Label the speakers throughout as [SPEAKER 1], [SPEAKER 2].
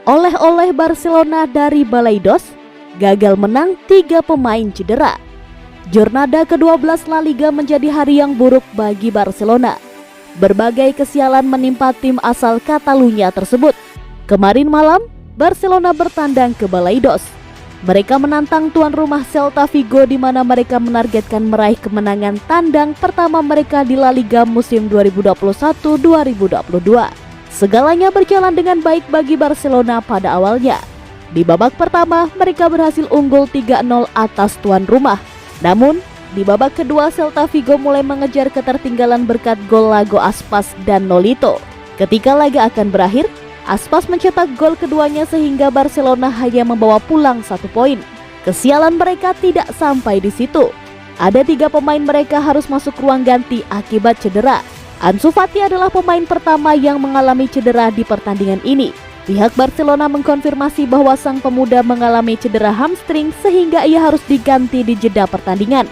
[SPEAKER 1] Oleh-oleh Barcelona dari Balaidos, gagal menang 3 pemain cedera. Jornada ke-12 La Liga menjadi hari yang buruk bagi Barcelona. Berbagai kesialan menimpa tim asal Catalunya tersebut. Kemarin malam, Barcelona bertandang ke Balaidos. Mereka menantang tuan rumah Celta Vigo di mana mereka menargetkan meraih kemenangan tandang pertama mereka di La Liga musim 2021-2022. Segalanya berjalan dengan baik bagi Barcelona pada awalnya. Di babak pertama, mereka berhasil unggul 3-0 atas tuan rumah. Namun, di babak kedua Celta Vigo mulai mengejar ketertinggalan berkat gol Iago Aspas dan Nolito. Ketika laga akan berakhir, Aspas mencetak gol keduanya sehingga Barcelona hanya membawa pulang 1 poin. Kesialan mereka tidak sampai di situ. Ada 3 pemain mereka harus masuk ruang ganti akibat cedera. Ansu Fati adalah pemain pertama yang mengalami cedera di pertandingan ini. Pihak Barcelona mengkonfirmasi bahwa sang pemuda mengalami cedera hamstring sehingga ia harus diganti di jeda pertandingan.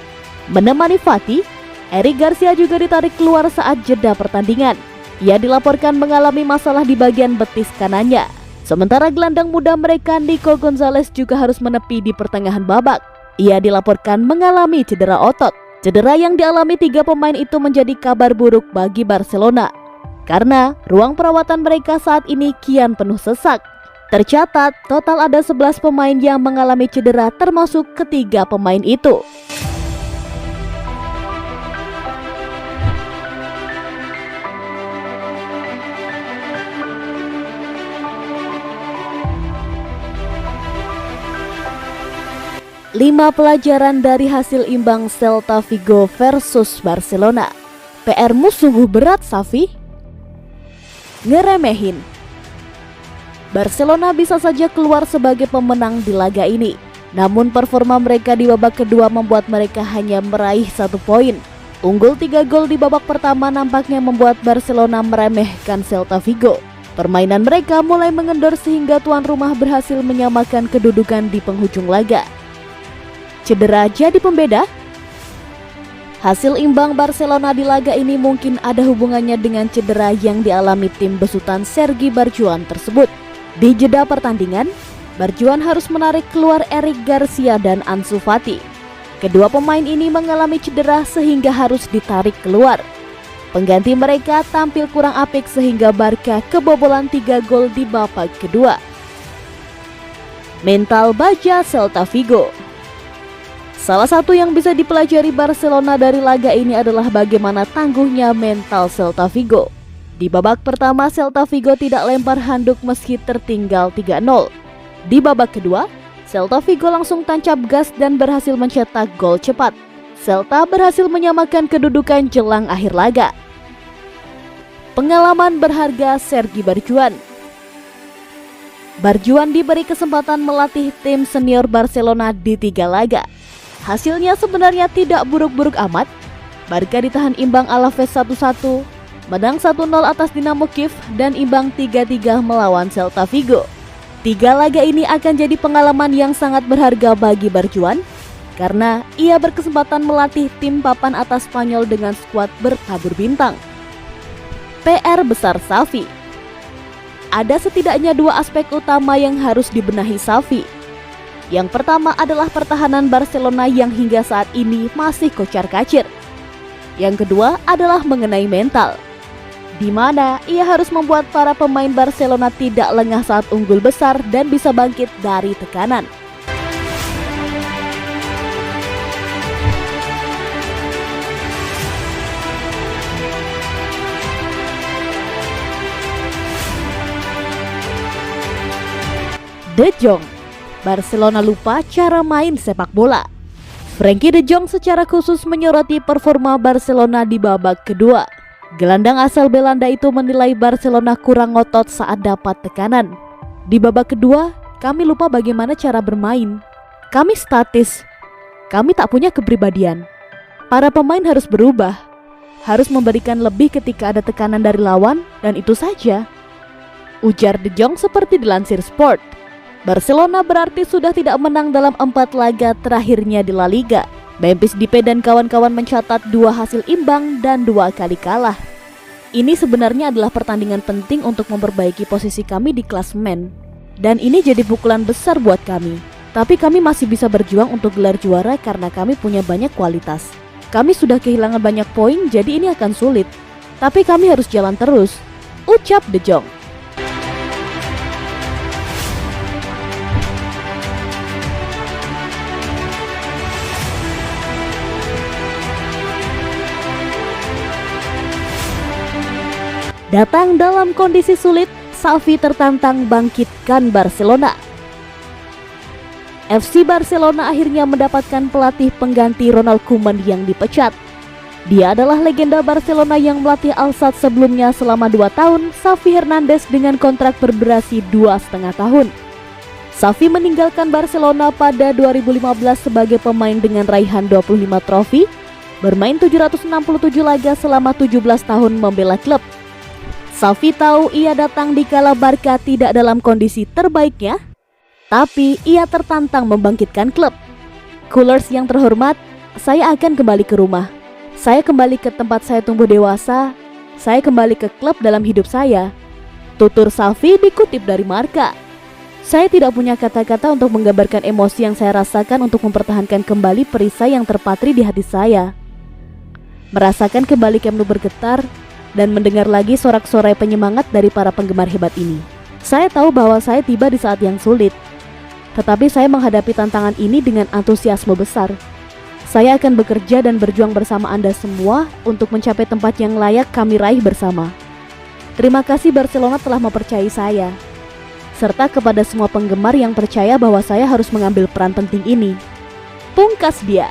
[SPEAKER 1] Menemani Fati, Eric Garcia juga ditarik keluar saat jeda pertandingan. Ia dilaporkan mengalami masalah di bagian betis kanannya. Sementara gelandang muda mereka Nico Gonzalez juga harus menepi di pertengahan babak. Ia dilaporkan mengalami cedera otot. Cedera yang dialami 3 pemain itu menjadi kabar buruk bagi Barcelona karena ruang perawatan mereka saat ini kian penuh sesak. Tercatat total ada 11 pemain yang mengalami cedera termasuk ketiga pemain itu. Lima pelajaran dari hasil imbang Celta Vigo versus Barcelona. PR-mu sungguh berat, Xavi. Ngeremehin. Barcelona bisa saja keluar sebagai pemenang di laga ini. Namun performa mereka di babak kedua membuat mereka hanya meraih 1 poin. Unggul 3 gol di babak pertama nampaknya membuat Barcelona meremehkan Celta Vigo. Permainan mereka mulai mengendor sehingga tuan rumah berhasil menyamakan kedudukan di penghujung laga. Cedera jadi pembeda? Hasil imbang Barcelona di laga ini mungkin ada hubungannya dengan cedera yang dialami tim besutan Sergi Barjuan tersebut. Di jeda pertandingan, Barjuan harus menarik keluar Eric Garcia dan Ansu Fati. Kedua pemain ini mengalami cedera sehingga harus ditarik keluar. Pengganti mereka tampil kurang apik sehingga Barca kebobolan 3 gol di babak kedua. Mental baja Celta Vigo. Salah satu yang bisa dipelajari Barcelona dari laga ini adalah bagaimana tangguhnya mental Celta Vigo. Di babak pertama Celta Vigo tidak lempar handuk meski tertinggal 3-0. Di babak kedua, Celta Vigo langsung tancap gas dan berhasil mencetak gol cepat. Celta berhasil menyamakan kedudukan jelang akhir laga. Pengalaman berharga Sergi Barjuan. Barjuan diberi kesempatan melatih tim senior Barcelona di 3 laga. Hasilnya sebenarnya tidak buruk-buruk amat. Barca ditahan imbang Alaves 1-1, menang 1-0 atas Dinamo Kiev dan imbang 3-3 melawan Celta Vigo. 3 laga ini akan jadi pengalaman yang sangat berharga bagi Barjuan karena ia berkesempatan melatih tim papan atas Spanyol dengan skuad bertabur bintang. PR besar Xavi. Ada setidaknya 2 aspek utama yang harus dibenahi Xavi. Yang pertama adalah pertahanan Barcelona yang hingga saat ini masih kocar-kacir. Yang kedua adalah mengenai mental, di mana ia harus membuat para pemain Barcelona tidak lengah saat unggul besar dan bisa bangkit dari tekanan. De Jong. Barcelona lupa cara main sepak bola. Frenkie de Jong secara khusus menyoroti performa Barcelona di babak kedua. Gelandang asal Belanda itu menilai Barcelona kurang ngotot saat dapat tekanan. Di babak kedua, kami lupa bagaimana cara bermain. Kami statis. Kami tak punya kepribadian. Para pemain harus berubah. Harus memberikan lebih ketika ada tekanan dari lawan dan itu saja. Ujar de Jong seperti dilansir Sport. Barcelona berarti sudah tidak menang dalam 4 laga terakhirnya di La Liga. Memphis Depay dan kawan-kawan mencatat 2 hasil imbang dan 2 kali kalah. Ini sebenarnya adalah pertandingan penting untuk memperbaiki posisi kami di klasemen. Dan ini jadi pukulan besar buat kami. Tapi kami masih bisa berjuang untuk gelar juara karena kami punya banyak kualitas. Kami sudah kehilangan banyak poin, jadi ini akan sulit. Tapi kami harus jalan terus, ucap De Jong. Datang dalam kondisi sulit, Xavi tertantang bangkitkan Barcelona. FC Barcelona akhirnya mendapatkan pelatih pengganti Ronald Koeman yang dipecat. Dia adalah legenda Barcelona yang melatih Al-Sadd sebelumnya selama 2 tahun, Xavi Hernandez dengan kontrak berdurasi 2,5 tahun. Xavi meninggalkan Barcelona pada 2015 sebagai pemain dengan raihan 25 trofi, bermain 767 laga selama 17 tahun membela klub. Xavi tahu ia datang di kala Barca tidak dalam kondisi terbaiknya, tapi ia tertantang membangkitkan klub. Coolers yang terhormat, saya akan kembali ke rumah. Saya kembali ke tempat saya tumbuh dewasa. Saya kembali ke klub dalam hidup saya. Tutur Xavi dikutip dari Marca. Saya tidak punya kata-kata untuk menggambarkan emosi yang saya rasakan untuk mempertahankan kembali perisai yang terpatri di hati saya. Merasakan kembali Camp Nou bergetar, dan mendengar lagi sorak-sorai penyemangat dari para penggemar hebat ini. Saya tahu bahwa saya tiba di saat yang sulit, tetapi saya menghadapi tantangan ini dengan antusiasme besar. Saya akan bekerja dan berjuang bersama Anda semua untuk mencapai tempat yang layak kami raih bersama. Terima kasih Barcelona telah mempercayai saya, serta kepada semua penggemar yang percaya bahwa saya harus mengambil peran penting ini, pungkas dia.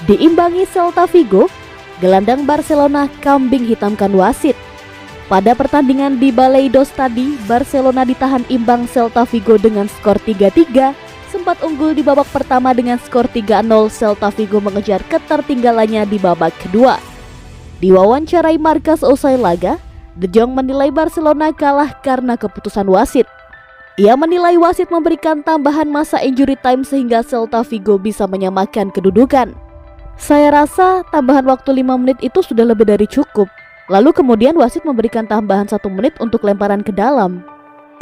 [SPEAKER 1] Diimbangi Celta Vigo, gelandang Barcelona kambing hitamkan wasit. Pada pertandingan di Balaidos tadi, Barcelona ditahan imbang Celta Vigo dengan skor 3-3. Sempat unggul di babak pertama dengan skor 3-0, Celta Vigo mengejar ketertinggalannya di babak kedua. Diwawancarai Marca seusai laga, De Jong menilai Barcelona kalah karena keputusan wasit. Ia menilai wasit memberikan tambahan masa injury time sehingga Celta Vigo bisa menyamakan kedudukan. Saya rasa tambahan waktu 5 menit itu sudah lebih dari cukup. Lalu kemudian wasit memberikan tambahan 1 menit untuk lemparan ke dalam.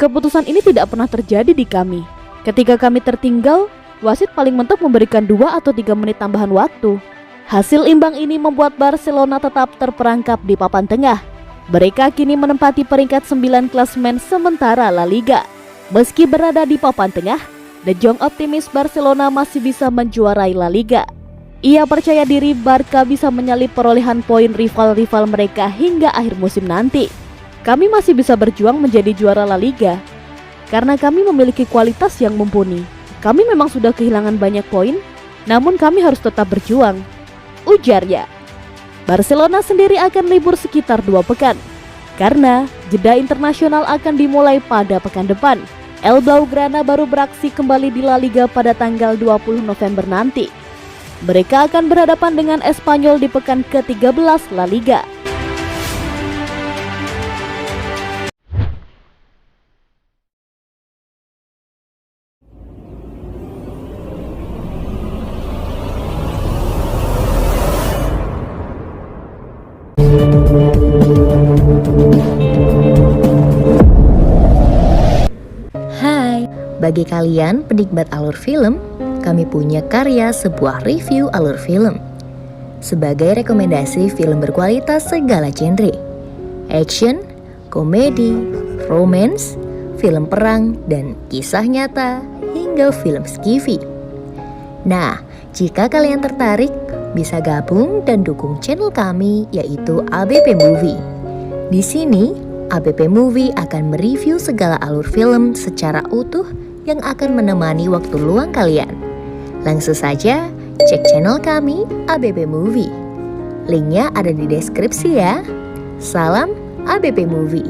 [SPEAKER 1] Keputusan ini tidak pernah terjadi di kami. Ketika kami tertinggal, wasit paling mentok memberikan 2 atau 3 menit tambahan waktu. Hasil imbang ini membuat Barcelona tetap terperangkap di papan tengah. Mereka kini menempati peringkat 9 klasemen sementara La Liga. Meski berada di papan tengah, De Jong optimis Barcelona masih bisa menjuarai La Liga. Ia percaya diri Barca bisa menyalip perolehan poin rival-rival mereka hingga akhir musim nanti. Kami masih bisa berjuang menjadi juara La Liga karena kami memiliki kualitas yang mumpuni. Kami memang sudah kehilangan banyak poin, namun kami harus tetap berjuang, ujarnya. Barcelona sendiri akan libur sekitar 2 pekan karena jeda internasional akan dimulai pada pekan depan. El Blaugrana baru beraksi kembali di La Liga pada tanggal 20 November nanti. Mereka akan berhadapan dengan Espanyol di pekan ke-13 La Liga.
[SPEAKER 2] Hai, bagi kalian penikmat alur film, kami punya karya sebuah review alur film sebagai rekomendasi film berkualitas segala genre, action, komedi, romance, film perang, dan kisah nyata hingga film skifi. Nah, jika kalian tertarik, bisa gabung dan dukung channel kami yaitu ABP Movie. Di sini, ABP Movie akan mereview segala alur film secara utuh yang akan menemani waktu luang kalian. Langsung saja cek channel kami ABP Movie. Linknya ada di deskripsi ya. Salam ABP Movie.